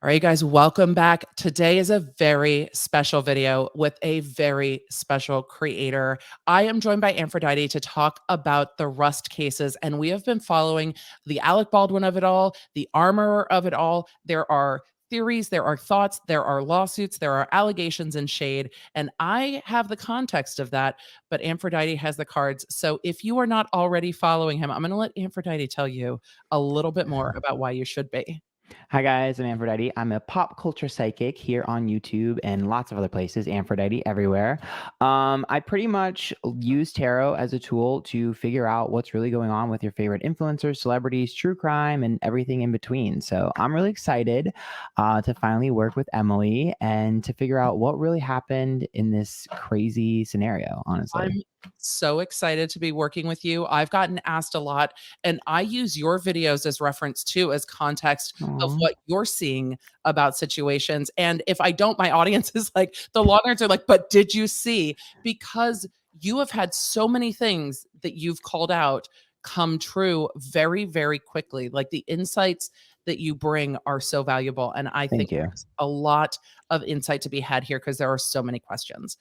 All right, guys, welcome back. Today is a very special video with a very special creator. I am joined by Aphrodite to talk about the Rust cases, and we have been following the Alec Baldwin of it all, the armorer of it all. There are theories, there are thoughts, there are lawsuits, there are allegations and shade, and I have the context of that, but Aphrodite has the cards. So if you are not already following him, I'm going to let Aphrodite tell you a little bit more about why you should be. Hi guys, I'm Aphrodite. I'm a pop culture psychic here on YouTube and lots of other places, Aphrodite everywhere. I pretty much use tarot as a tool to figure out what's really going on with your favorite influencers, celebrities, true crime, and everything in between. So I'm really excited to finally work with Emily and to figure out what really happened in this crazy scenario, honestly. I'm so excited to be working with you. I've gotten asked a lot, and I use your videos as reference too, as context of Aw. what you're seeing about situations. And if I don't, my audience is like, the long-nerds are like, but did you see? Because you have had so many things that you've called out come true very, very quickly. Like the insights that you bring are so valuable. And I think Thank you. there's a lot of insight to be had here because there are so many questions.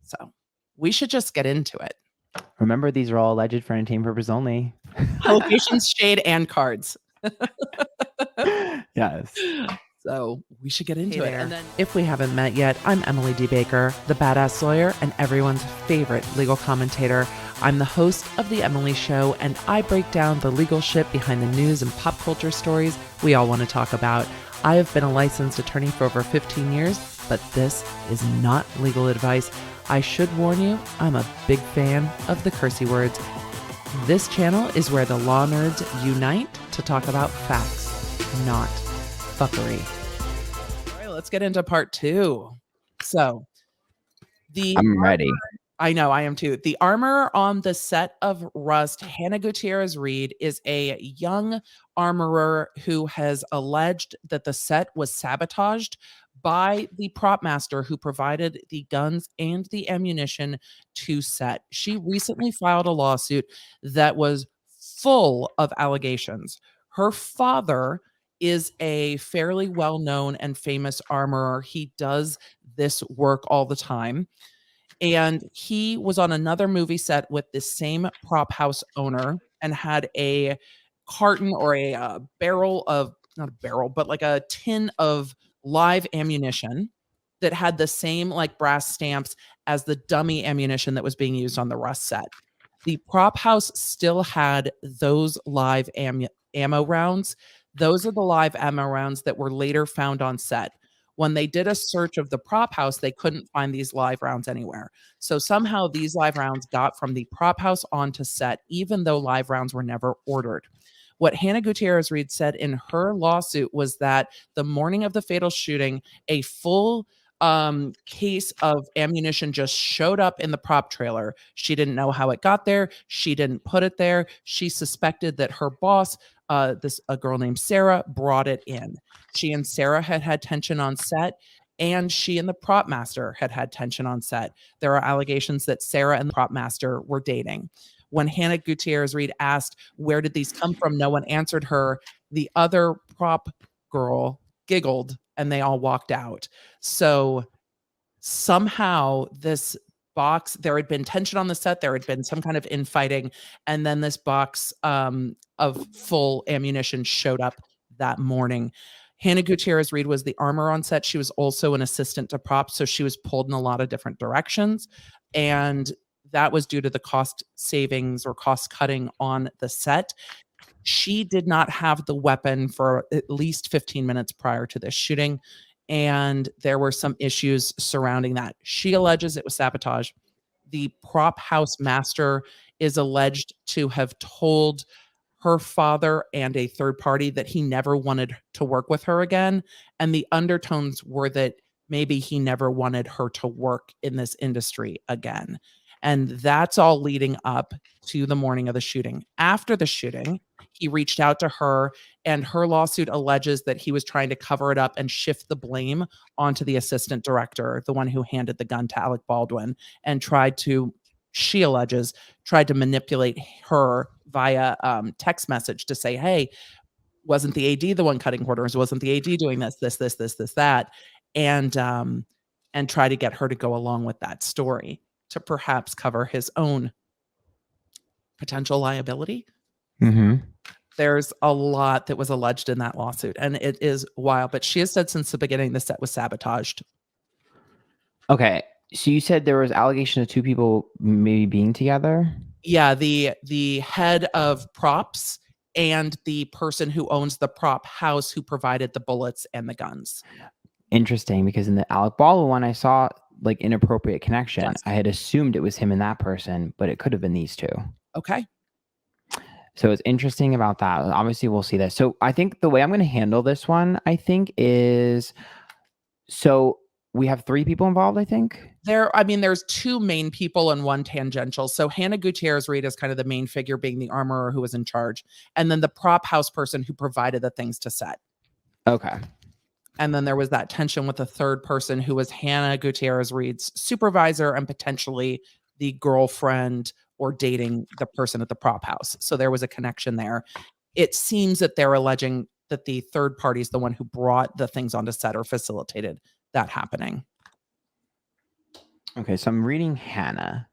So we should just get into it. Remember, these are all alleged for entertainment purpose only. Allegations, shade, and cards. Yes. So we should get into it. And then, if we haven't met yet, I'm Emily D. Baker, the badass lawyer and everyone's favorite legal commentator. I'm the host of The Emily Show, and I break down the legal shit behind the news and pop culture stories we all want to talk about. I have been a licensed attorney for over 15 years, but this is not legal advice. I should warn you, I'm a big fan of the cursey words. This channel is where the law nerds unite to talk about facts, not fuckery. All right, let's get into part 2. So, I'm ready. I know, I am too. The armorer on the set of Rust, Hanna Gutierrez Reed, is a young armorer who has alleged that the set was sabotaged by the prop master who provided the guns and the ammunition to set. She recently filed a lawsuit that was full of allegations. Her father is a fairly well-known and famous armorer. He does this work all the time. And he was on another movie set with the same prop house owner and had a carton or a barrel of, not a barrel, but like a tin of live ammunition that had the same like brass stamps as the dummy ammunition that was being used on the Rust set. The prop house still had those live ammo rounds. Those are the live ammo rounds that were later found on set. When they did a search of the prop house, they couldn't find these live rounds anywhere. So somehow these live rounds got from the prop house onto set, even though live rounds were never ordered. What Hanna Gutierrez Reed said in her lawsuit was that the morning of the fatal shooting, a full case of ammunition just showed up in the prop trailer. She didn't know how it got there. She didn't put it there. She suspected that her boss, a girl named Sarah, brought it in. She and Sarah had had tension on set, and she and the prop master had had tension on set. There are allegations that Sarah and the prop master were dating. When Hanna Gutierrez Reed asked, where did these come from? No one answered her. The other prop girl giggled and they all walked out. So somehow this box, there had been tension on the set, there had been some kind of infighting, and then this box of full ammunition showed up that morning. Hanna Gutierrez Reed was the armor on set. She was also an assistant to props, so she was pulled in a lot of different directions. And that was due to the cost savings or cost cutting on the set. She did not have the weapon for at least 15 minutes prior to this shooting, and there were some issues surrounding that. She alleges it was sabotage. The prop house master is alleged to have told her father and a third party that he never wanted to work with her again, and the undertones were that maybe he never wanted her to work in this industry again. And that's all leading up to the morning of the shooting. After the shooting, he reached out to her, and her lawsuit alleges that he was trying to cover it up and shift the blame onto the assistant director, the one who handed the gun to Alec Baldwin, and she alleges, tried to manipulate her via text message to say, hey, wasn't the AD the one cutting corners? Wasn't the AD doing this, that? And try to get her to go along with that story to perhaps cover his own potential liability. Mm-hmm. There's a lot that was alleged in that lawsuit, and it is wild. But she has said since the beginning the set was sabotaged. Okay, so you said there was allegation of two people maybe being together? Yeah, the head of props and the person who owns the prop house who provided the bullets and the guns. Interesting, because in the Alec Baldwin one, I saw like inappropriate connection. Yes. I had assumed it was him and that person, but it could have been these two. Okay. So it's interesting about that. Obviously, we'll see this. So I think the way I'm going to handle this one, I think, is so we have 3 people involved, I think. There's 2 main people and 1 tangential. So Hanna Gutierrez Reed is kind of the main figure, being the armorer who was in charge, and then the prop house person who provided the things to set. Okay. And then there was that tension with the third person who was Hanna Gutierrez Reed's supervisor and potentially the girlfriend or dating the person at the prop house. So there was a connection there. It seems that they're alleging that the third party is the one who brought the things onto set or facilitated that happening. Okay, so I'm reading Hanna.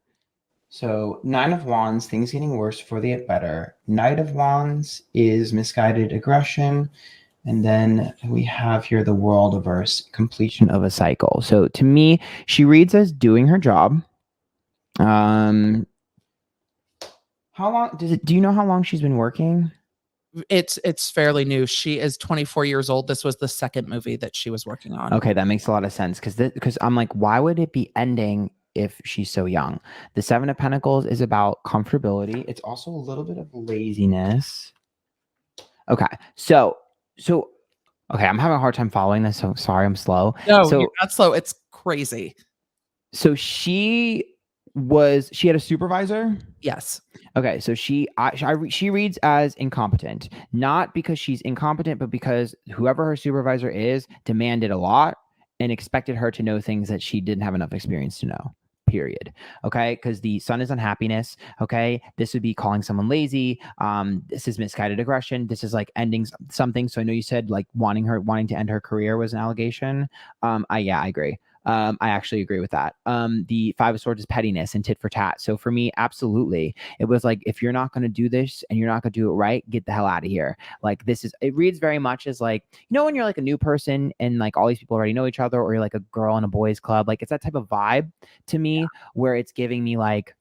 So 9 of Wands, things getting worse before they get better. Knight of Wands is misguided aggression. And then we have here the World-averse, completion of a cycle. So to me, she reads as doing her job. How long do you know how long she's been working? It's fairly new. She is 24 years old. This was the second movie that she was working on. Okay, that makes a lot of sense because I'm like, why would it be ending if she's so young? The 7 of Pentacles is about comfortability. It's also a little bit of laziness. Okay, so okay, I'm having a hard time following this, so sorry, I'm slow. No, so you're not slow. It's crazy. So she had a supervisor? Yes. Okay, so she reads as incompetent, not because she's incompetent, but because whoever her supervisor is demanded a lot and expected her to know things that she didn't have enough experience to know. Period. Okay, because the sun is unhappiness. Okay, this would be calling someone lazy. This is misguided aggression. This is like ending something. So I know you said like wanting to end her career was an allegation. I agree. I actually agree with that. The 5 of Swords is pettiness and tit for tat. So for me, absolutely, it was like, if you're not going to do this and you're not going to do it right, get the hell out of here. Like it reads very much as like, when you're like a new person and like all these people already know each other, or you're like a girl in a boys club, like it's that type of vibe to me where it's giving me like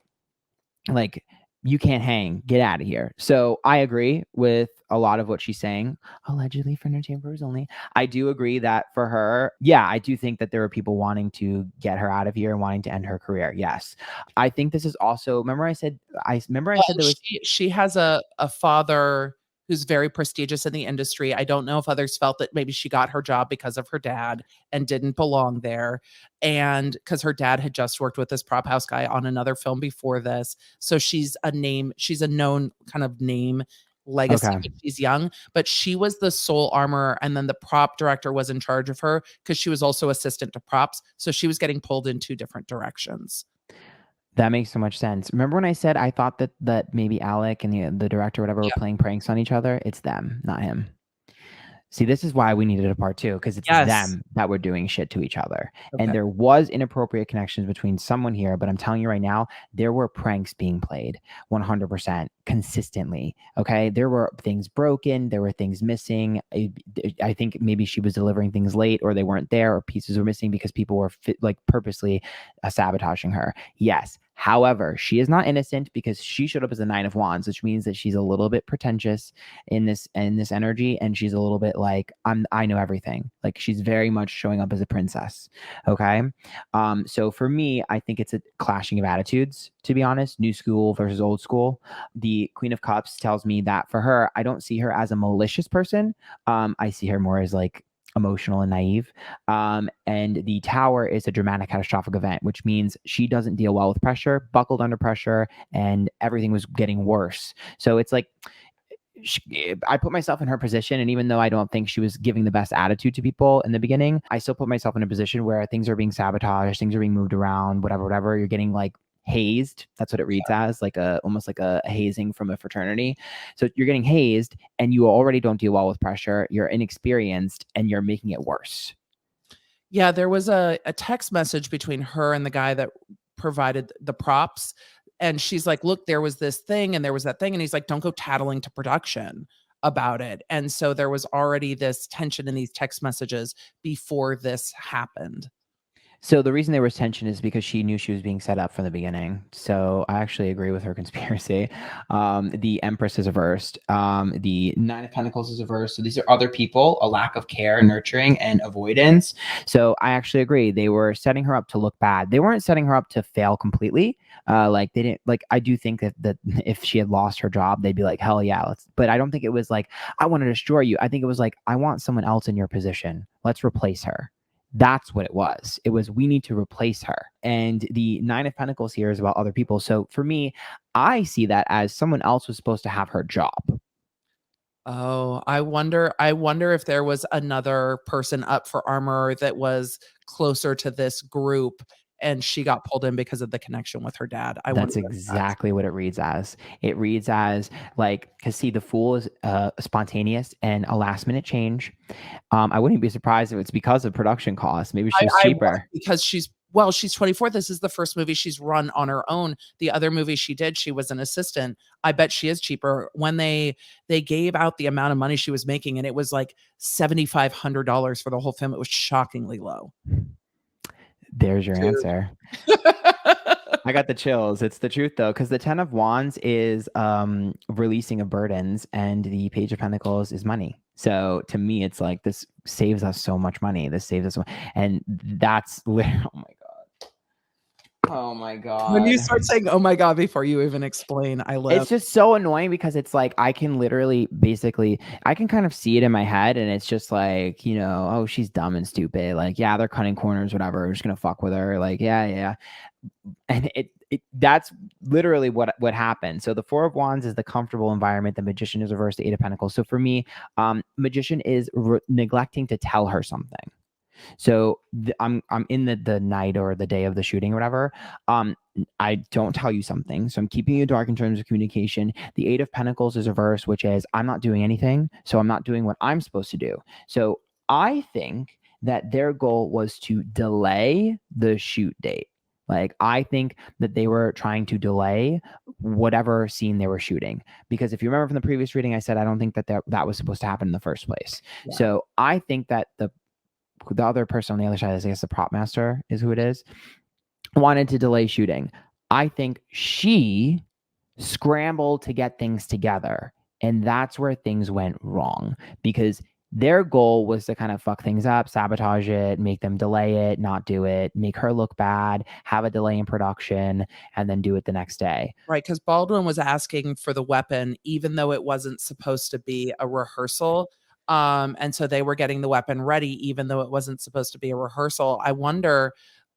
you can't hang, get out of here. So I agree with a lot of what she's saying, allegedly for entertainment purposes only. I do agree that for her, I do think that there are people wanting to get her out of here and wanting to end her career. Yes. I think this is also, remember I said there was, she has a father who's very prestigious in the industry. I don't know if others felt that maybe she got her job because of her dad and didn't belong there. And because her dad had just worked with this prop house guy on another film before this. So she's a known kind of name legacy when she's young, but she was the sole armorer. And then the prop director was in charge of her because she was also assistant to props. So she was getting pulled in 2 different directions. That makes so much sense. Remember when I said I thought that maybe Alec and the director, whatever, were playing pranks on each other? It's them, not him. See, this is why we needed a part 2, because it's them that were doing shit to each other. Okay. And there was inappropriate connections between someone here, but I'm telling you right now, there were pranks being played 100% consistently. Okay. There were things broken. There were things missing. I think maybe she was delivering things late, or they weren't there, or pieces were missing because people were purposely sabotaging her. Yes. However, she is not innocent because she showed up as a 9 of Wands, which means that she's a little bit pretentious in this energy, and she's a little bit like, I know everything. Like, she's very much showing up as a princess. Okay. So for me, I think it's a clashing of attitudes, to be honest, new school versus old school. The Queen of Cups tells me that for her, I don't see her as a malicious person. I see her more as like emotional and naive. And the Tower is a dramatic catastrophic event, which means she doesn't deal well with pressure, buckled under pressure, and everything was getting worse. So it's like, I put myself in her position, and even though I don't think she was giving the best attitude to people in the beginning, I still put myself in a position where things are being sabotaged, things are being moved around, whatever. You're getting like hazed. That's what it reads as, like almost like a hazing from a fraternity. So you're getting hazed and you already don't deal well with pressure. You're inexperienced and you're making it worse. Yeah, there was a text message between her and the guy that provided the props, and she's like, "Look, there was this thing and there was that thing," and he's like, "Don't go tattling to production about it." And so there was already this tension in these text messages before this happened. So the reason there was tension is because she knew she was being set up from the beginning. So I actually agree with her conspiracy. The Empress is reversed. The Nine of Pentacles is reversed. So these are other people, a lack of care, nurturing, and avoidance. So I actually agree. They were setting her up to look bad. They weren't setting her up to fail completely. Like they didn't like. I do think that if she had lost her job, they'd be like, hell yeah, let's. But I don't think it was like I want to destroy you. I think it was like I want someone else in your position. Let's replace her. That's what it was. It was we need to replace her. And the Nine of Pentacles here is about other people. So for me, I see that as someone else was supposed to have her job. Oh, I wonder if there was another person up for armor that was closer to this group and she got pulled in because of the connection with her dad. I wonder That's if that's exactly what it reads as. It reads as like, because see, the Fool is spontaneous and a last minute change. I wouldn't be surprised if it's because of production costs. Maybe she's I was cheaper. because she's 24. This is the first movie she's run on her own. The other movie she did, she was an assistant. I bet she is cheaper. When they gave out the amount of money she was making, and it was like $7,500 for the whole film. It was shockingly low. There's your Dude. answer. I got the chills. It's the truth though, because the Ten of Wands is releasing of burdens, and the Page of Pentacles is money. So to me, it's like this saves us so much money. This saves us, and that's oh my god, oh my god. When you start saying "oh my god" before you even explain, I live. It's just so annoying because it's like I can literally basically I can kind of see it in my head, and it's just like, you know, oh, she's dumb and stupid. Like, yeah, they're cutting corners, whatever. We're just gonna fuck with her. Like, yeah. And it that's literally what happened. So the Four of Wands is the comfortable environment. The Magician is reversed, the Eight of Pentacles. So for me, Magician is neglecting to tell her something. So I'm in the night or the day of the shooting or whatever. I don't tell you something, so I'm keeping you dark in terms of communication. The Eight of Pentacles is reversed, which is I'm not doing anything, so I'm not doing what I'm supposed to do. So I think that their goal was to delay the shoot date. Like, I think that they were trying to delay whatever scene they were shooting. Because if you remember from the previous reading, I said I don't think that was supposed to happen in the first place. Yeah. So I think that the other person on the other side, I guess the prop master is who it is, wanted to delay shooting. I think she scrambled to get things together. And that's where things went wrong, because their goal was to kind of fuck things up, sabotage it, make them delay it, not do it, make her look bad, have a delay in production, and then do it the next day. Right, because Baldwin was asking for the weapon, even though it wasn't supposed to be a rehearsal. And so they were getting the weapon ready, even though it wasn't supposed to be a rehearsal.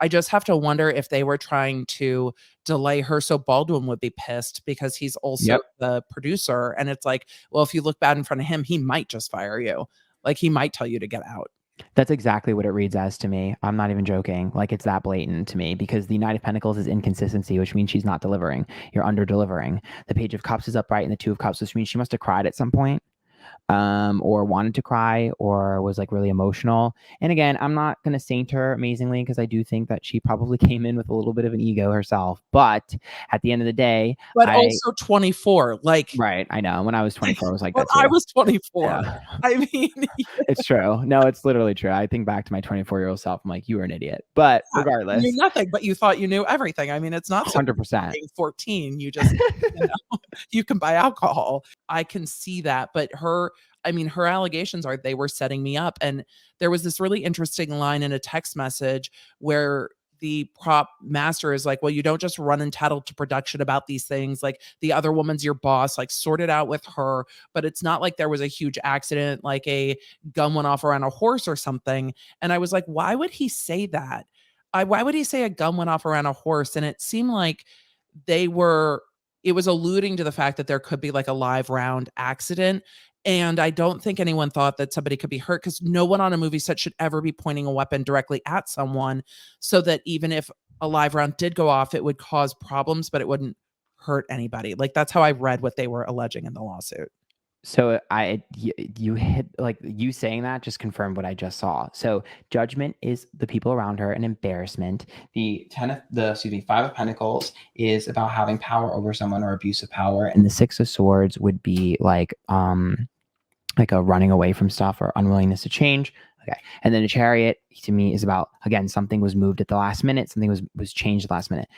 I just have to wonder if they were trying to delay her so Baldwin would be pissed because he's also the producer. And it's like, well, if you look bad in front of him, he might just fire you. Like, he might tell you to get out. That's exactly what it reads as to me. I'm not even joking. Like, it's that blatant to me, because the Knight of Pentacles is inconsistency, which means she's not delivering. You're under delivering. The Page of Cups is upright, and the Two of Cups, which means she must have cried at some point. Or wanted to cry, or was like really emotional. And again, I'm not going to saint her amazingly, because I do think that she probably came in with a little bit of an ego herself. But at the end of the day, but also 24, like, right. I know. When I was 24, I was like, well, that too. I was 24. Yeah. I mean, it's true. No, it's literally true. I think back to my 24-year-old self. I'm like, you were an idiot. But regardless, you knew nothing, but you thought you knew everything. I mean, it's not 100%. 14. You just, you can buy alcohol. I can see that. But her allegations are they were setting me up. And there was this really interesting line in a text message where the prop master is like, well, you don't just run and tattle to production about these things. Like, the other woman's your boss, like, sort it out with her. But it's not like there was a huge accident, like a gun went off around a horse or something. And I was like, why would he say that? Why would he say a gun went off around a horse? And it seemed like it was alluding to the fact that there could be like a live round accident. And I don't think anyone thought that somebody could be hurt, because no one on a movie set should ever be pointing a weapon directly at someone, so that even if a live round did go off, it would cause problems, but it wouldn't hurt anybody. Like that's how I read what they were alleging in the lawsuit. So you hit, like, you saying that just confirmed what I just saw. So judgment is the people around her, an embarrassment. The Five of Pentacles is about having power over someone or abuse of power, and the Six of Swords would be like a running away from stuff or unwillingness to change. Okay. And then a Chariot to me is about, again, something was moved at the last minute, something was changed at the last minute.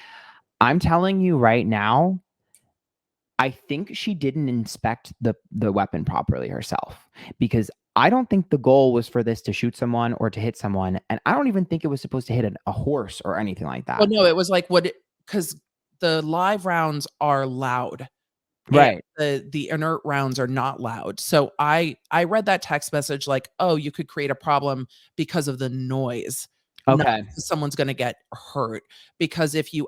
I'm telling you right now, I think she didn't inspect the weapon properly herself, because I don't think the goal was for this to shoot someone or to hit someone. And I don't even think it was supposed to hit a horse or anything like that. Well, no, it was like because the live rounds are loud. Right. And the inert rounds are not loud. So I read that text message like, oh, you could create a problem because of the noise. Not Okay. because someone's going to get hurt. Because if you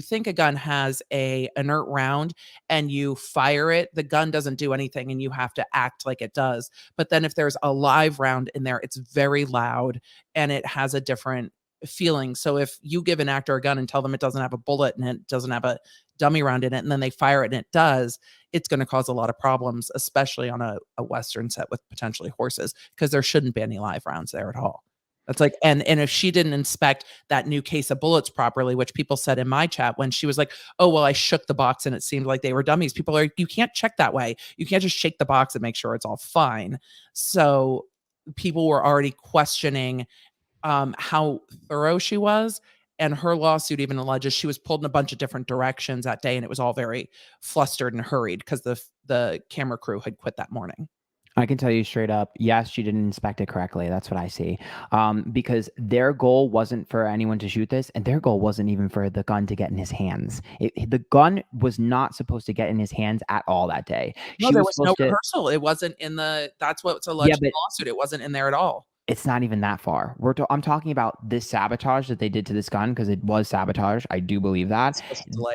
think a gun has a inert round and you fire it, the gun doesn't do anything and you have to act like it does. But then if there's a live round in there, it's very loud and it has a different feeling. So if you give an actor a gun and tell them it doesn't have a bullet and it doesn't have a dummy round in it, and then they fire it and it does, it's going to cause a lot of problems, especially on a Western set with potentially horses, because there shouldn't be any live rounds there at all. That's like, and if she didn't inspect that new case of bullets properly, which people said in my chat when she was like, oh, well, I shook the box and it seemed like they were dummies. People are, you can't check that way. You can't just shake the box and make sure it's all fine. So people were already questioning how thorough she was. And her lawsuit even alleges she was pulled in a bunch of different directions that day, and it was all very flustered and hurried because the camera crew had quit that morning. I can tell you straight up, yes, she didn't inspect it correctly. That's what I see. Because their goal wasn't for anyone to shoot this, and their goal wasn't even for the gun to get in his hands. The gun was not supposed to get in his hands at all that day. No, there was no rehearsal. It wasn't in that's what's alleged in the lawsuit. It wasn't in there at all. It's not even that far. I'm talking about this sabotage that they did to this gun, because it was sabotage. I do believe that.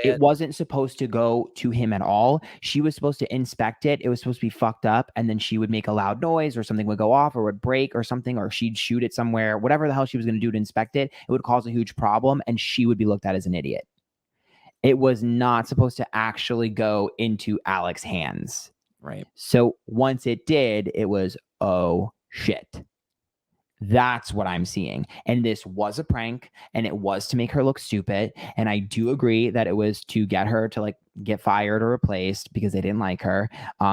It wasn't supposed to go to him at all. She was supposed to inspect it. It was supposed to be fucked up, and then she would make a loud noise, or something would go off, or would break, or something, or she'd shoot it somewhere. Whatever the hell she was going to do to inspect it, it would cause a huge problem, and she would be looked at as an idiot. It was not supposed to actually go into Alec's hands. Right. So once it did, it was, oh shit. That's what I'm seeing. And this was a prank, and it was to make her look stupid. And I do agree that it was to get her to like get fired or replaced because they didn't like her.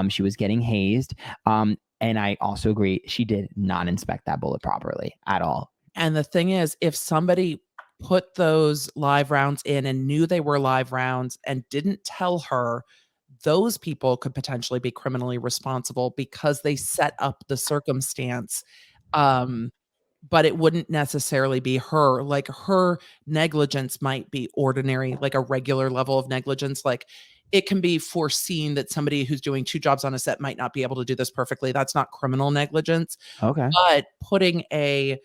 She was getting hazed. And I also agree she did not inspect that bullet properly at all. And the thing is, if somebody put those live rounds in and knew they were live rounds and didn't tell her, those people could potentially be criminally responsible because they set up the circumstance. But it wouldn't necessarily be her. Like her negligence might be ordinary, like a regular level of negligence. Like it can be foreseen that somebody who's doing 2 jobs on a set might not be able to do this perfectly. That's not criminal negligence. Okay. But putting a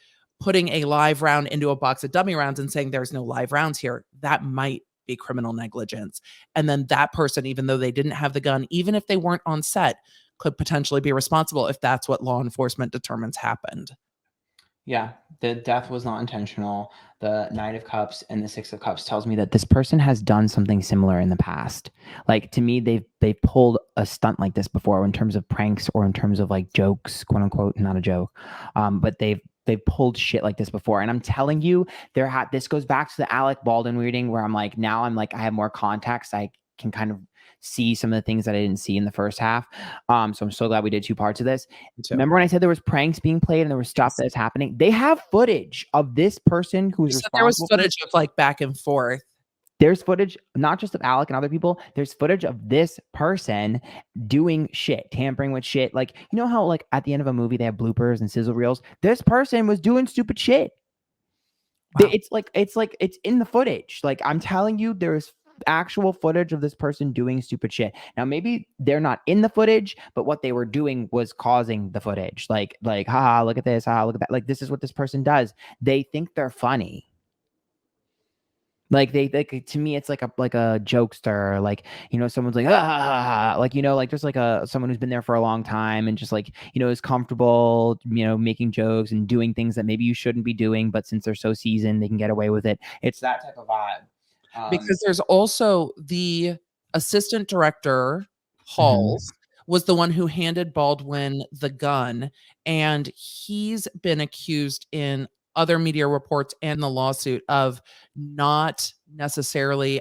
live round into a box of dummy rounds and saying there's no live rounds here, that might be criminal negligence. And then that person, even though they didn't have the gun, even if they weren't on set, could potentially be responsible if that's what law enforcement determines happened. Yeah, the death was not intentional. The Knight of Cups and the Six of Cups tells me that this person has done something similar in the past. Like, to me, they've pulled a stunt like this before in terms of pranks or in terms of like jokes, quote unquote, not a joke. But they've pulled shit like this before. And I'm telling you, this goes back to the Alec Baldwin reading where I have more context. I can kind of see some of the things that I didn't see in the first half. So I'm so glad we did 2 parts of this. Remember when I said there was pranks being played and there was stuff that was happening? They have footage of this person who's responsible. There was footage of like back and forth. There's footage, not just of Alec and other people. There's footage of this person doing shit, tampering with shit. Like, you know how like at the end of a movie they have bloopers and sizzle reels? This person was doing stupid shit. Wow. It's in the footage. Like, I'm telling you, there's actual footage of this person doing stupid shit. Now, maybe they're not in the footage, but what they were doing was causing the footage. Like, haha, look at this, haha, look at that. Like, this is what this person does. They think they're funny. Like to me, it's like a jokester, like, someone's like, ah, like, like just like someone who's been there for a long time and just like, is comfortable, making jokes and doing things that maybe you shouldn't be doing, but since they're so seasoned, they can get away with it. It's that type of vibe. Because there's also the assistant director, Mhm. Halls, was the one who handed Baldwin the gun, and he's been accused in other media reports and the lawsuit of not necessarily,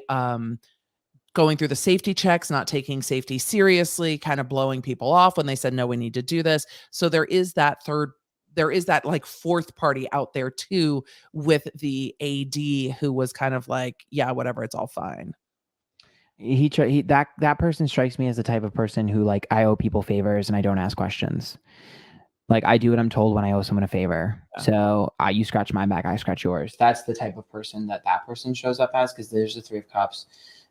going through the safety checks, not taking safety seriously, kind of blowing people off when they said, "No, we need to do this." So there is that, like, 4th party out there too with the AD who was kind of like, "Yeah, whatever, it's all fine." That person strikes me as the type of person who, like, I owe people favors and I don't ask questions. Like, I do what I'm told when I owe someone a favor. Yeah. So, you scratch my back, I scratch yours. That's the type of person that person shows up as, because there's the 3 of Cups.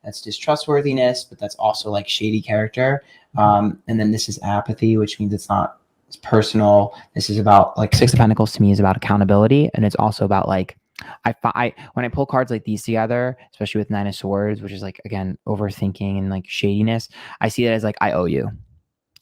That's distrustworthiness, but that's also like shady character. And then this is apathy, which means it's personal. This is about, like, 6 of Pentacles to me is about accountability, and it's also about, like, when I pull cards like these together, especially with 9 of Swords, which is, like, again, overthinking and, like, shadiness, I see it as, like, I owe you.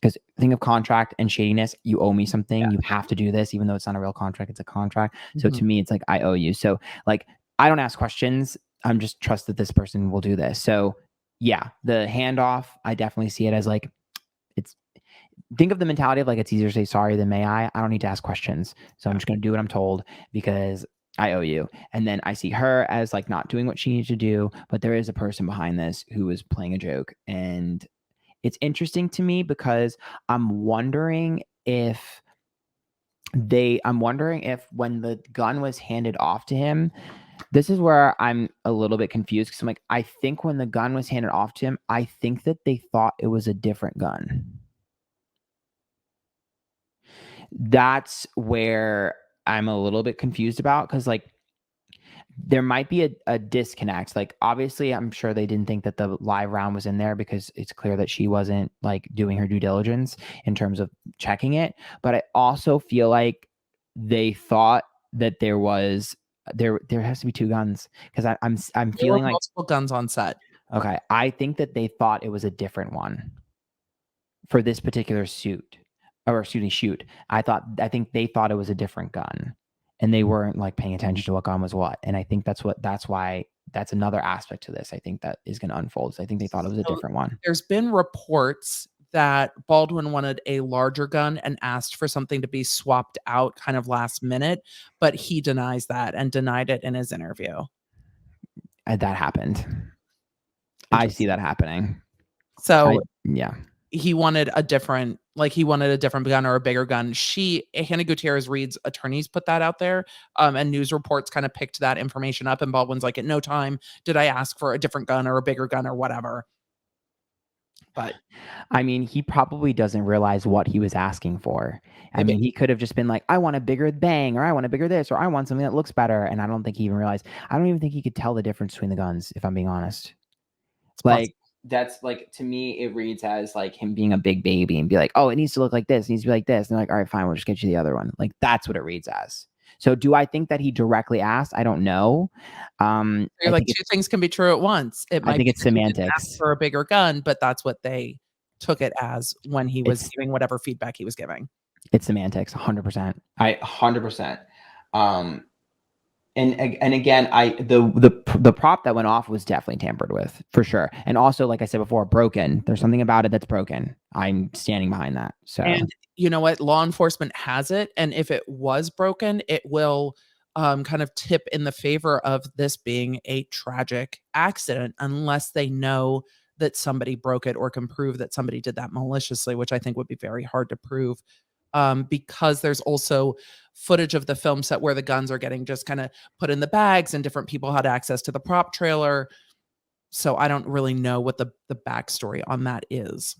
Because think of contract and shadiness. You owe me something. Yeah. You have to do this, even though it's not a real contract. It's a contract. So to Mhm. me, it's like, I owe you. So, like, I don't ask questions. I'm just trust that this person will do this. So yeah, the handoff, I definitely see it as, like, it's think of the mentality of, like, it's easier to say sorry than may I. I don't need to ask questions. So I'm just going to do what I'm told because I owe you. And then I see her as, like, not doing what she needs to do, but there is a person behind this who is playing a joke. And it's interesting to me because I'm wondering if when the gun was handed off to him, this is where I'm a little bit confused, because I'm like, I think when the gun was handed off to him, I think that they thought it was a different gun. That's where I'm a little bit confused about, because, like, there might be a disconnect. Like, obviously, I'm sure they didn't think that the live round was in there, because it's clear that she wasn't, like, doing her due diligence in terms of checking it. But I also feel like they thought that there has to be 2 guns, because I'm There were feeling like, multiple guns on set. okay, I think that they thought it was a different one for this particular suit, or excuse me, shoot. I think they thought it was a different gun, and they weren't, like, paying attention to what gun was what. And I think that's why that's another aspect to this. I think that is going to unfold. So I think they thought it was a So different one. there's been reports that Baldwin wanted a larger gun and asked for something to be swapped out kind of last minute, but he denies that and denied it in his interview. That happened. I see Interesting. that happening. So Yeah. he wanted a different, like, he wanted a different gun or a bigger gun. Hannah Gutierrez Reed's attorneys put that out there, and news reports kind of picked that information up, and Baldwin's like, "At no time did I ask for a different gun or a bigger gun or whatever." But I mean, he probably doesn't realize what he was asking for. I maybe. mean, he could have just been like, I want a bigger bang, or I want a bigger this, or I want something that looks better. And I don't think he even realized. I don't even think he could tell the difference between the guns, if I'm being honest. It's possible. Like, that's, like, to me, it reads as, like, him being a big baby and be like, oh, it needs to look like this, it needs to be like this. And they're like, all right, fine, we'll just get you the other one. Like, that's what it reads as. So do I think that he directly asked? I don't know. You're like, 2 things can be true at once. It I might think be it's that he didn't ask semantics. for a bigger gun, but that's what they took it as when he was It's giving whatever feedback he was giving. it's semantics, 100%. 100%. Um, and again, the prop that went off was definitely tampered with, for sure. And also, like I said before, broken. There's something about it that's broken. I'm standing behind that. So And you know what? Law enforcement has it, and if it was broken, it will, kind of tip in the favor of this being a tragic accident unless they know that somebody broke it or can prove that somebody did that maliciously, which I think would be very hard to prove, because there's also footage of the film set where the guns are getting just kinda put in the bags and different people had access to the prop trailer. So I don't really know what the backstory on that is.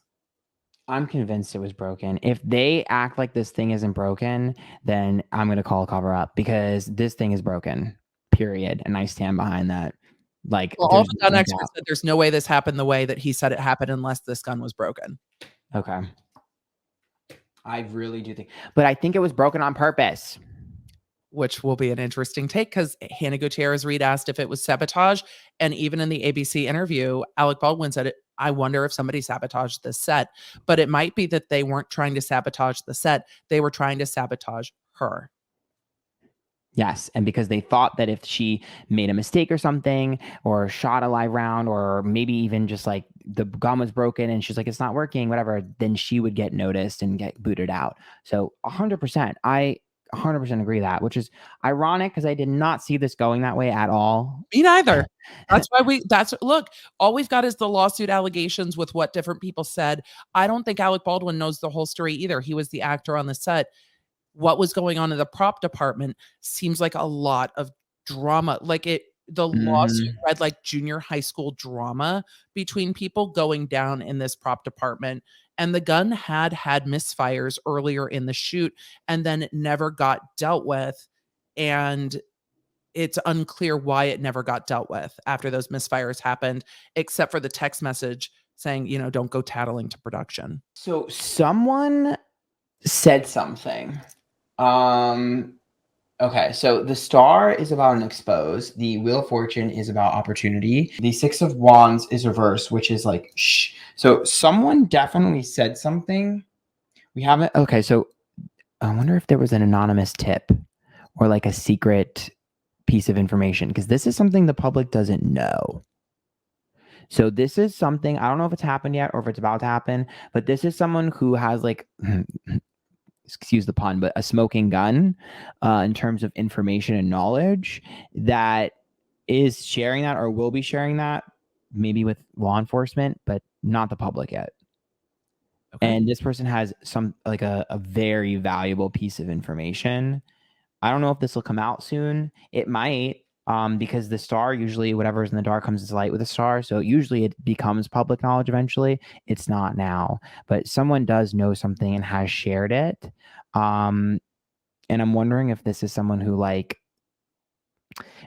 I'm convinced it was broken. If they act like this thing isn't broken, then I'm going to call a cover up, because this thing is broken, period. And I stand behind that. Like, Well, all there's the gun no experts doubt. said there's no way this happened the way that he said it happened unless this gun was broken. Okay. I really do think, but I think it was broken on purpose. which will be an interesting take because Hannah Gutierrez Reed asked if it was sabotage. And even in the ABC interview, Alec Baldwin said, I wonder if somebody sabotaged the set. But it might be that they weren't trying to sabotage the set, they were trying to sabotage her. Yes, and because they thought that if she made a mistake or something, or shot a live round, or maybe even just like the gun was broken and she's like, it's not working, whatever, then she would get noticed and get booted out. So 100%, I 100% agree that, which is ironic because I did not see this going that way at all. Me neither. That's why look, all we've got is the lawsuit allegations with what different people said. I don't think Alec Baldwin knows the whole story either. He was the actor on the set. What was going on in the prop department seems like a lot of drama. Like the lawsuit read like junior high school drama between people going down in this prop department. And the gun had misfires earlier in the shoot and then it never got dealt with. And it's unclear why it never got dealt with after those misfires happened, except for the text message saying, don't go tattling to production. So someone said something. Okay, so the Star is about an expose. The Wheel of Fortune is about opportunity. The Six of Wands is reverse, which is like shh. So someone definitely said something. We haven't. Okay, so I wonder if there was an anonymous tip or like a secret piece of information, because this is something the public doesn't know. So this is something, I don't know if it's happened yet or if it's about to happen, but this is someone who has like excuse the pun, but a smoking gun in terms of information and knowledge, that is sharing that or will be sharing that maybe with law enforcement, but not the public yet. Okay. And this person has some like a very valuable piece of information. I don't know if this will come out soon. It might, because the Star, usually whatever is in the dark comes to light with a Star. So usually it becomes public knowledge eventually. It's not now, but someone does know something and has shared it. And I'm wondering if this is someone who like,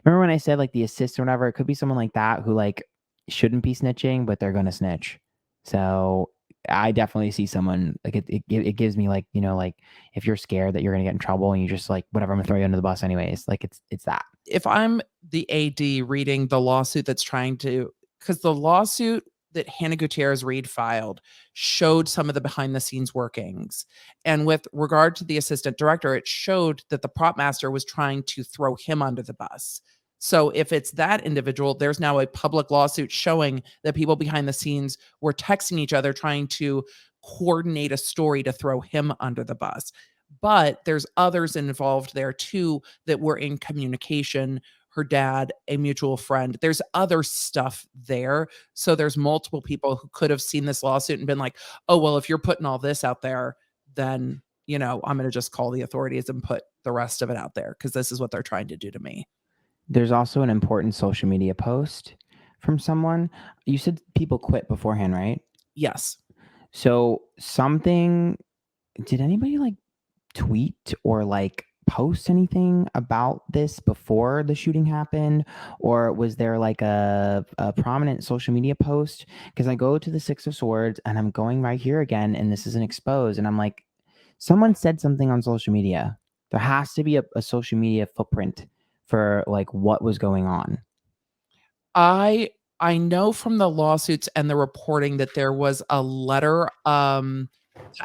remember when I said like the assist or whatever, it could be someone like that who like shouldn't be snitching, but they're going to snitch. So I definitely see someone like it gives me like, like if you're scared that you're going to get in trouble and you just like, whatever, I'm gonna throw you under the bus anyways. Like it's that. If I'm the AD reading the lawsuit that's because the lawsuit that Hannah Gutierrez Reed filed showed some of the behind the scenes workings. And with regard to the assistant director, it showed that the prop master was trying to throw him under the bus. So if it's that individual, there's now a public lawsuit showing that people behind the scenes were texting each other, trying to coordinate a story to throw him under the bus. But there's others involved there too that were in communication. Her dad, a mutual friend. There's other stuff there. So there's multiple people who could have seen this lawsuit and been like, oh, well, if you're putting all this out there, then, I'm going to just call the authorities and put the rest of it out there because this is what they're trying to do to me. There's also an important social media post from someone. You said people quit beforehand, right? Yes. So did anybody like tweet or like post anything about this before the shooting happened, or was there like a prominent social media post? Because I go to the Six of Swords and I'm going right here again, and this is an expose, and I'm like, someone said something on social media. There has to be a social media footprint for like what was going on. I know from the lawsuits and the reporting that there was a letter to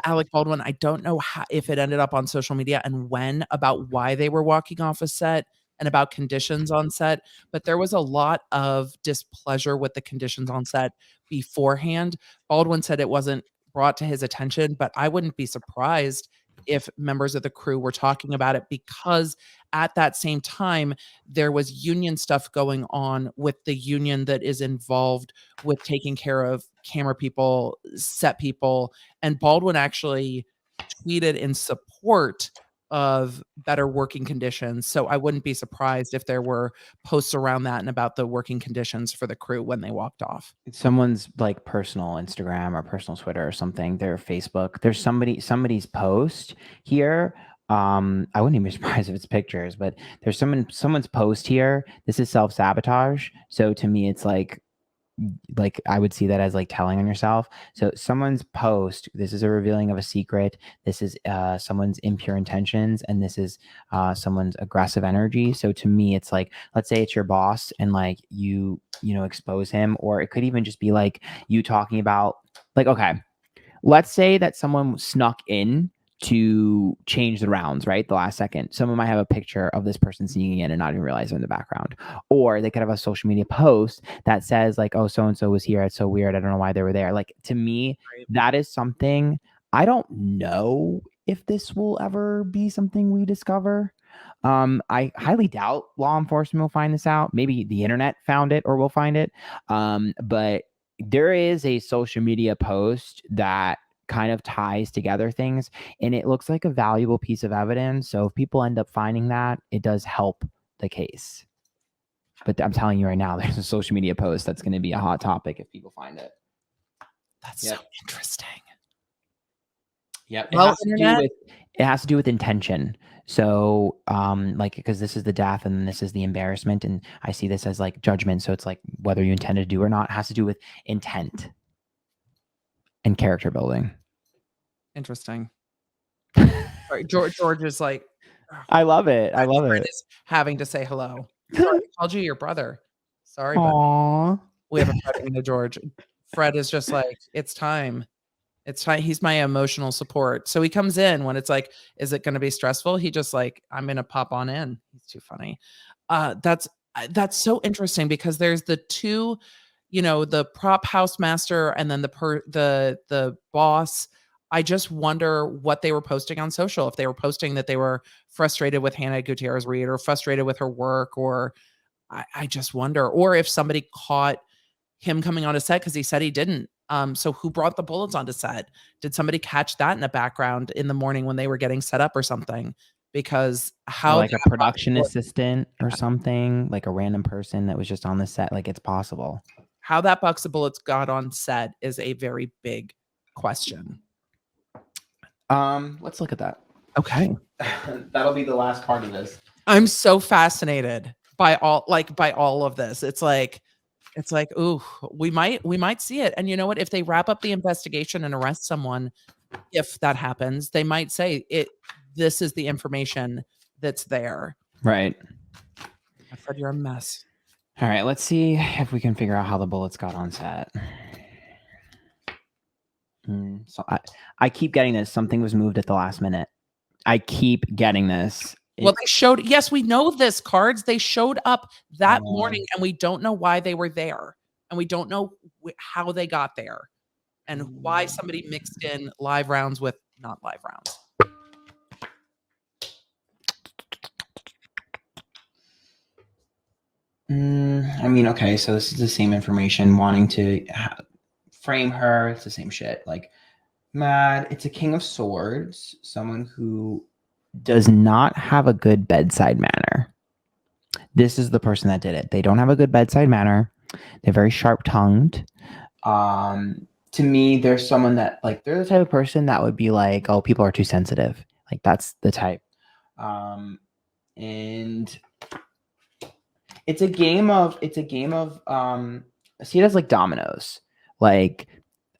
Alec Baldwin. I don't know if it ended up on social media and when, about why they were walking off a set and about conditions on set, but there was a lot of displeasure with the conditions on set beforehand. Baldwin said it wasn't brought to his attention, but I wouldn't be surprised if members of the crew were talking about it, because at that same time, there was union stuff going on with the union that is involved with taking care of camera people, set people. And Baldwin actually tweeted in support of better working conditions. So I wouldn't be surprised if there were posts around that and about the working conditions for the crew when they walked off. Someone's like personal Instagram or personal Twitter or something, their Facebook, there's somebody's post here. I wouldn't even be surprised if it's pictures, but there's someone's post here. This is self-sabotage. So to me, it's like, like I would see that as like telling on yourself. So someone's post, this is a revealing of a secret. This is someone's impure intentions, and this is someone's aggressive energy. So to me, it's like, let's say it's your boss and like you know, expose him, or it could even just be like you talking about like, okay, let's say that someone snuck in to change the rounds, right? The last second. Someone might have a picture of this person sneaking in and not even realize they're in the background. Or they could have a social media post that says, like, oh, so-and-so was here. It's so weird. I don't know why they were there. Like, to me, Right. that is something I don't know if this will ever be something we discover. I highly doubt law enforcement will find this out. Maybe the internet found it or will find it. But there is a social media post that kind of ties together things, and it looks like a valuable piece of evidence. So if people end up finding that, it does help the case. But I'm telling you right now, there's a social media post that's going to be a hot topic if people find it. That's so interesting. Yep. Well, It has to do with intention. So, like, because this is the death and this is the embarrassment, and I see this as like judgment. So it's like whether you intended to do or not, it has to do with intent and character building. Interesting. Sorry, George is like, I love it. I love Fred it. is having to say hello. Sorry, I called you your brother. Sorry, but Aww. we have a Fred and a George. Fred is just like, it's time. It's fine. He's my emotional support. So he comes in when it's like, is it going to be stressful? He just like, I'm going to pop on in. He's too funny. That's so interesting because there's the two, you know, the prop house master and then the boss. I just wonder what they were posting on social. If they were posting that they were frustrated with Hannah Gutierrez Reed or frustrated with her work, or I just wonder, or if somebody caught him coming on a set because he said he didn't. So who brought the bullets onto set? Did somebody catch that in the background in the morning when they were getting set up or something? Because Or how like a production assistant or something, like a random person that was just on the set. Like, it's possible. how that box of bullets got on set is a very big question. Let's look at that. Okay. That'll be the last part of this. I'm so fascinated by all of this. It's like, ooh, we might see it. And you know what? If they wrap up the investigation and arrest someone, if that happens, they might say this is the information that's there. Right. Fred, you're a mess. All right, let's see if we can figure out how the bullets got on set. So I keep getting this. Something was moved at the last minute. I keep getting this. Well, they showed, yes, we know this, cards. They showed up that morning and we don't know why they were there. And we don't know how they got there and why somebody mixed in live rounds with not live rounds. I mean, okay, so this is the same information, wanting to frame her. It's the same shit. Like, mad. It's a King of Swords, someone who does not have a good bedside manner. This is the person that did it. They don't have a good bedside manner. They're very sharp-tongued. To me, there's someone that, like, they're the type of person that would be like, oh, people are too sensitive. Like, that's the type. And it's a game of see it as like dominoes. Like,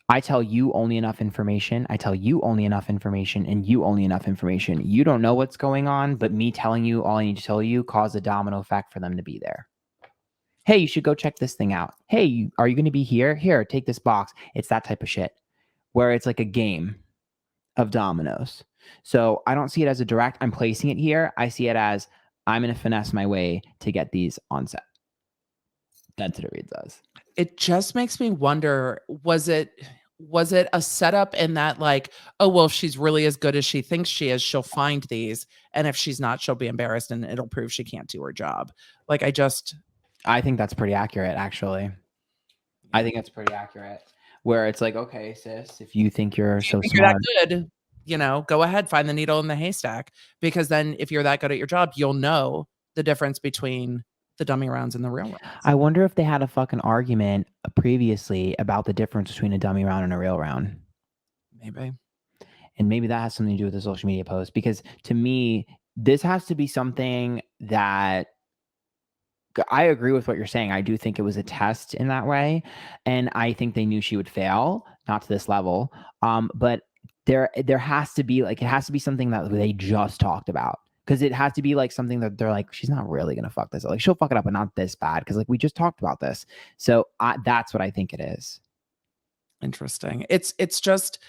I tell you only enough information. I tell you only enough information, and you only enough information. You don't know what's going on, but me telling you all I need to tell you cause a domino effect for them to be there. Hey, you should go check this thing out. Hey, are you going to be here? Here, take this box. It's that type of shit where it's like a game of dominoes. So I don't see it as a direct, I'm placing it here. I see it as I'm going to finesse my way to get these on set. That's what it reads as. It just makes me wonder, was it a setup in that, like, oh, well, if she's really as good as she thinks she is, she'll find these. And if she's not, she'll be embarrassed and it'll prove she can't do her job. Like, I think that's pretty accurate, actually. I think that's pretty accurate. Where it's like, okay, sis, if you think you're so smart, you're that good, you know, go ahead, find the needle in the haystack. Because then if you're that good at your job, you'll know the difference between the dummy rounds and the real rounds. I wonder if they had a fucking argument previously about the difference between a dummy round and a real round. Maybe. And maybe that has something to do with the social media post, because to me, this has to be something that I agree with what you're saying. I do think it was a test in that way, and I think they knew she would fail, not to this level. But there has to be like, it has to be something that they just talked about, because it has to be like something that they're like, she's not really gonna fuck this up. Like, she'll fuck it up, but not this bad, because like we just talked about this. So that's what I think it is. Interesting. It's just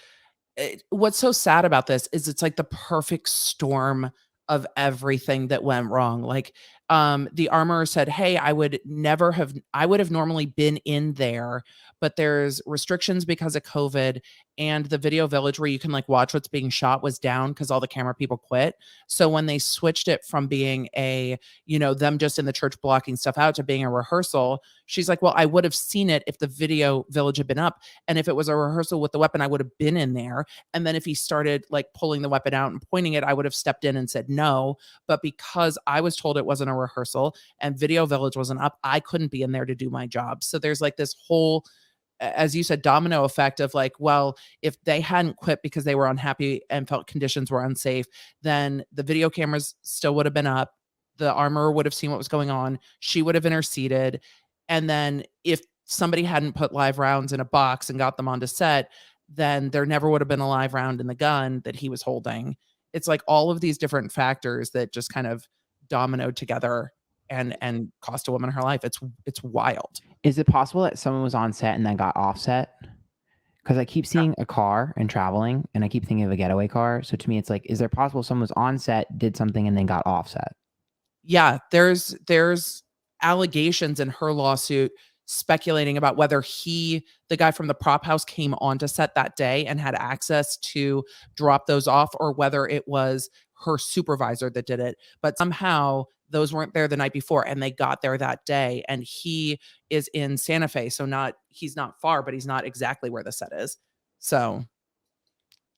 what's so sad about this is it's like the perfect storm of everything that went wrong. Like, the armorer said, "Hey, I would have normally been in there, but there's restrictions because of COVID, and the video village where you can like watch what's being shot was down because all the camera people quit. So when they switched it from being them just in the church blocking stuff out to being a rehearsal, she's like, well, I would have seen it if the video village had been up. And if it was a rehearsal with the weapon, I would have been in there. And then if he started like pulling the weapon out and pointing it, I would have stepped in and said no. But because I was told it wasn't a rehearsal and Video Village wasn't up, I couldn't be in there to do my job." So there's like this whole, as you said, domino effect of like, well, if they hadn't quit because they were unhappy and felt conditions were unsafe, then the video cameras still would have been up. The armorer would have seen what was going on. She would have interceded. And then if somebody hadn't put live rounds in a box and got them onto set, then there never would have been a live round in the gun that he was holding. It's like all of these different factors that just kind of dominoed together and cost a woman her life. It's wild. Is it possible that someone was on set and then got offset? Because I keep seeing a car and traveling, and I keep thinking of a getaway car. So to me, it's like, is there possible someone was on set, did something, and then got offset? Yeah, there's allegations in her lawsuit speculating about whether the guy from the prop house came onto set that day and had access to drop those off, or whether it was her supervisor that did it. But somehow those weren't there the night before and they got there that day, and he is in Santa Fe, so he's not far, but he's not exactly where the set is. So,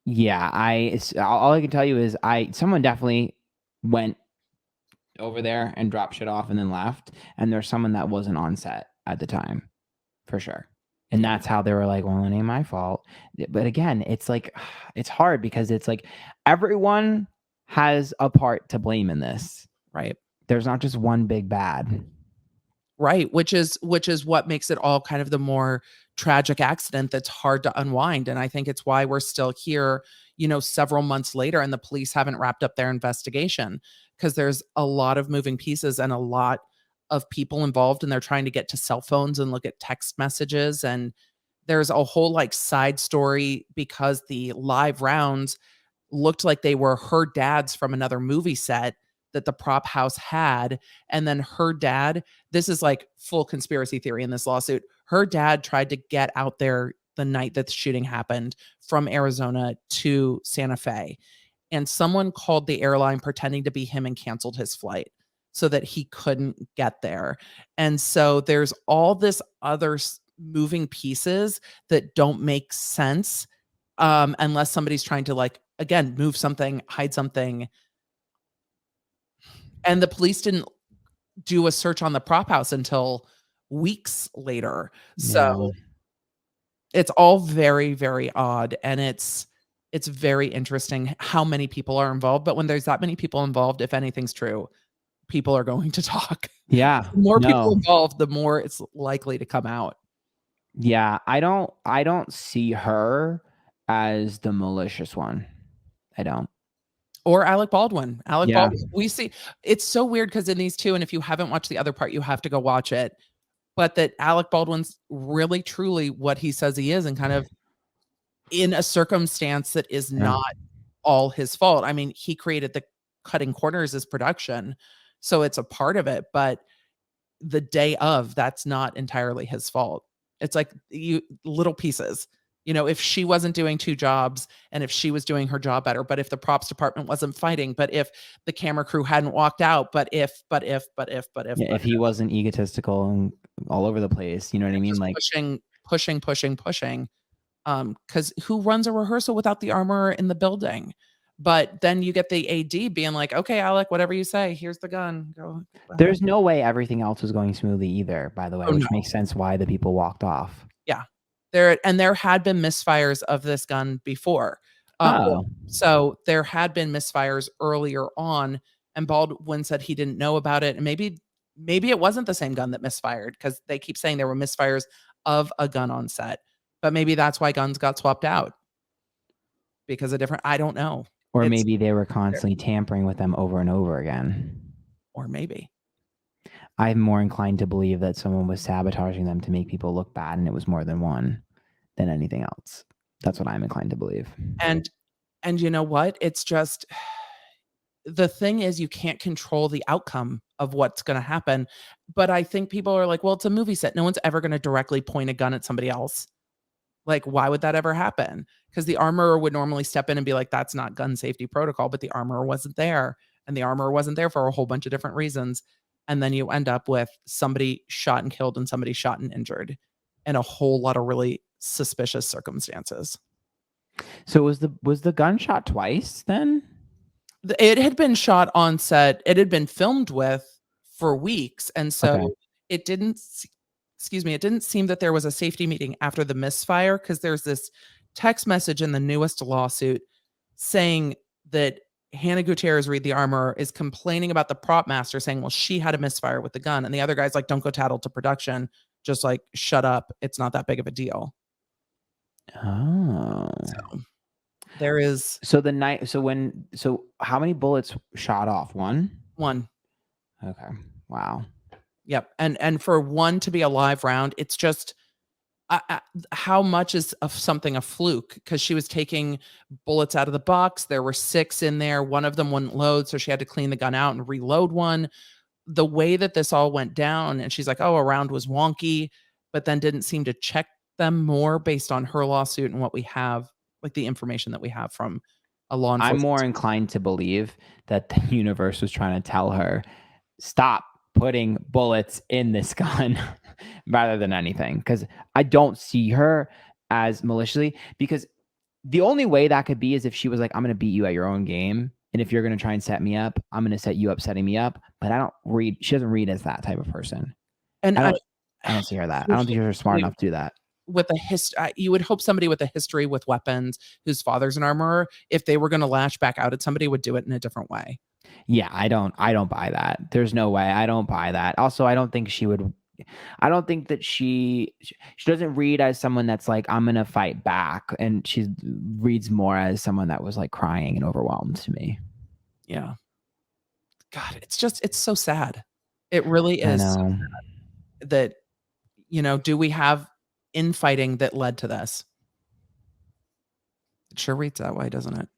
Yeah, all I can tell you is someone definitely went over there and dropped shit off and then left, and there's someone that wasn't on set at the time, for sure. And that's how they were like, well, it ain't my fault. But again, it's like, it's hard because it's like everyone has a part to blame in this. right. There's not just one big bad. Right, which is what makes it all kind of the more tragic accident that's hard to unwind, and I think it's why we're still here, several months later and the police haven't wrapped up their investigation, because there's a lot of moving pieces and a lot of people involved, and they're trying to get to cell phones and look at text messages, and there's a whole, like, side story because the live rounds looked like they were her dad's from another movie set that the prop house had. And then her dad, this is like full conspiracy theory in this lawsuit. Her dad tried to get out there the night that the shooting happened from Arizona to Santa Fe. And someone called the airline pretending to be him and canceled his flight so that he couldn't get there. And so there's all this other moving pieces that don't make sense, unless somebody's trying to, like, again, move something, hide something. And the police didn't do a search on the prop house until weeks later. Yeah. So it's all very, very odd, and it's very interesting how many people are involved, but when there's that many people involved, if anything's true, people are going to talk. Yeah. The more people No. involved, the more it's likely to come out. Yeah, I don't see her as the malicious one. I don't. Or Alec Baldwin. Alec Yeah. Baldwin, we see it's so weird because in these 2, and if you haven't watched the other part, you have to go watch it, but that Alec Baldwin's really truly what he says he is, and kind of in a circumstance that is Yeah. not all his fault. I mean, he created the cutting corners as production, so it's a part of it, but the day of, that's not entirely his fault. It's like little pieces. If she wasn't doing 2 jobs and if she was doing her job better, but if the props department wasn't fighting, but if the camera crew hadn't walked out, but if. Yeah, if he wasn't egotistical and all over the place, you know what I mean? Just Like, pushing. 'Cause who runs a rehearsal without the armorer in the building? But then you get the AD being like, "Okay, Alec, whatever you say, here's the gun. Go ahead." there's no way everything else was going smoothly either, by the way, Oh, which no. makes sense why the people walked off. Yeah. There had been misfires of this gun before. Oh. So there had been misfires earlier on, and Baldwin said he didn't know about it, and maybe maybe it wasn't the same gun that misfired, because they keep saying there were misfires of a gun on set. But maybe that's why guns got swapped out, because of different, I don't know. Or maybe they were constantly tampering with them over and over again. Or maybe. I'm more inclined to believe that someone was sabotaging them to make people look bad, and it was more than one than anything else. That's what I'm inclined to believe. And you know what? It's just, the thing is, you can't control the outcome of what's gonna happen, but I think people are like, "Well, it's a movie set. No one's ever gonna directly point a gun at somebody else." Like, why would that ever happen? Because the armorer would normally step in and be like, "That's not gun safety protocol," but the armorer wasn't there, and the armorer wasn't there for a whole bunch of different reasons, and then you end up with somebody shot and killed and somebody shot and injured in a whole lot of really suspicious circumstances. So was the gun shot twice then? It had been shot on set, it had been filmed with for weeks, and so Okay. it didn't s excuse me, it didn't seem that there was a safety meeting after the misfire, because there's this text message in the newest lawsuit saying that Hanna Gutierrez Reed, the armorer, is complaining about the prop master, saying, "Well, she had a misfire with the gun," and the other guy's like, "Don't go tattle to production, just, like, shut up, it's not that big of a deal." Oh. So, there is So how many bullets shot off? One? one. Okay. Wow. Yep, and for one to be a live round, it's just, how much is of something a fluke? Because she was taking bullets out of the box, there were 6 in there, one of them wouldn't load, so she had to clean the gun out and reload one. The way that this all went down, and she's like, "Oh, a round was wonky," but then didn't seem to check them more based on her lawsuit and what we have, like, the information that we have from a law I'm enforcement. more inclined to believe that the universe was trying to tell her, stop putting bullets in this gun rather than anything. Because I don't see her as maliciously, because the only way that could be is if she was like, I'm going to beat you at your own game. And if you're going to try and set me up, I'm going to set you up setting me up. But she doesn't read as that type of person. And I don't see her that. I don't think you're smart enough to do that. With a you would hope somebody with a history with weapons, whose father's an armorer, if they were gonna lash back out at somebody, would do it in a different way. Yeah, I don't buy that. There's no way. I don't buy that. Also, I don't think that she doesn't read as someone that's like, I'm gonna fight back, and she reads more as someone that was like crying and overwhelmed to me. Yeah. God, it's so sad. It really I is so know. sad that, do we have infighting that led to this? It sure reads that way, doesn't it?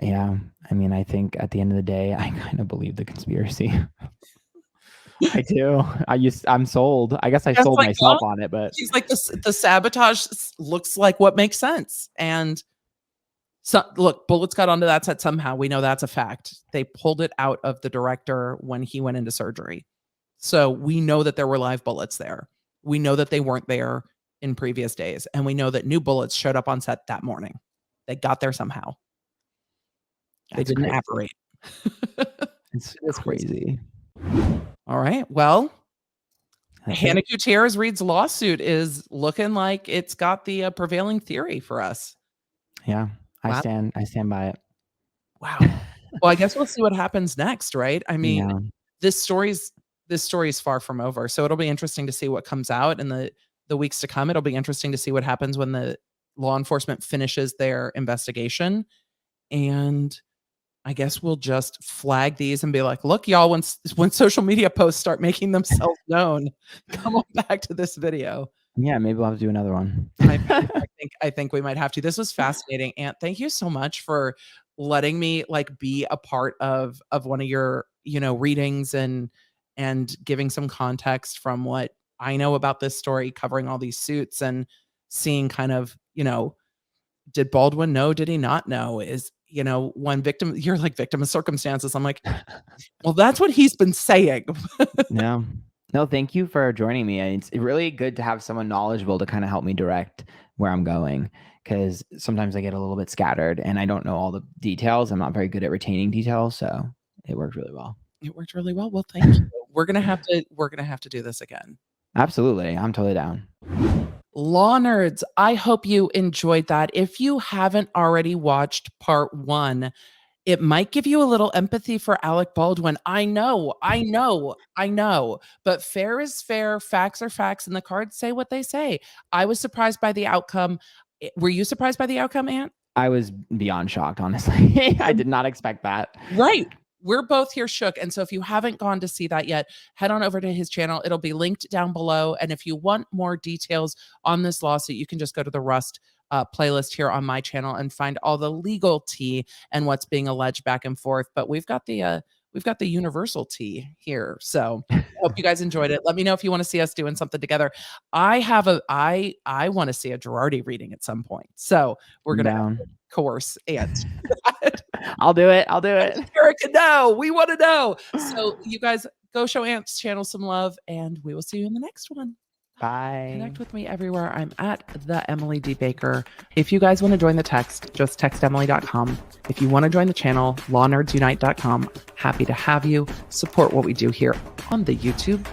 Yeah. I mean, I think at the end of the day, I kind of believe the conspiracy. I do. I'm sold. I guess I sold Like, myself well, on it, but she's like, the sabotage looks like what makes sense. And so, look, bullets got onto that set somehow. We know that's a fact. They pulled it out of the director when he went into surgery. So we know that there were live bullets there. We know that they weren't there in previous days. And we know that new bullets showed up on set that morning. They got there somehow. They didn't apparate. It's crazy. All right. Well, That's Hanna it. Gutierrez Reed's lawsuit is looking like it's got the prevailing theory for us. Yeah. Wow. I stand by it. Wow. Well, I guess we'll see what happens next, right? I mean, Yeah. this story is far from over. So it'll be interesting to see what comes out in the weeks to come. It'll be interesting to see what happens when the law enforcement finishes their investigation. And I guess we'll just flag these and be like, "Look, y'all, when social media posts start making themselves known, come on back to this video." Yeah, maybe we'll have to do another one. I think we might have to. This was fascinating, Aunt. Thank you so much for letting me like be a part of one of your, readings and giving some context from what I know about this story, covering all these suits and seeing kind of, did Baldwin know? Did he not know? Is, one victim, you're like victim of circumstances. I'm like, well, that's what he's been saying. No. No, thank you for joining me. It's really good to have someone knowledgeable to kind of help me direct where I'm going, because sometimes I get a little bit scattered and I don't know all the details. I'm not very good at retaining details, so it worked really well. It worked really well. Well, thank you. We're gonna have to do this again. Absolutely. I'm totally down. Law nerds, I hope you enjoyed that. If you haven't already watched part 1, It might give you a little empathy for Alec Baldwin. I know. But fair is fair. Facts are facts, and the cards say what they say. I was surprised by the outcome. Were you surprised by the outcome, Aunt? I was beyond shocked, honestly. I did not expect that. Right. We're both here shook. And so if you haven't gone to see that yet, head on over to his channel. It'll be linked down below. And if you want more details on this lawsuit, you can just go to the Rust playlist here on my channel and find all the legal tea and what's being alleged back and forth. But we've got the universal tea here. So I hope you guys enjoyed it. Let me know if you want to see us doing something together. I want to see a Girardi reading at some point. So we're gonna coerce Aunt. I'll do it. Erica, no, we want to know. So you guys go show Aunt's channel some love, and we will see you in the next one. Bye. Connect with me everywhere. I'm at the Emily D. Baker. If you guys want to join the text, just text Emily.com. If you want to join the channel, lawnerdsunite.com. Happy to have you. Support what we do here on the YouTube.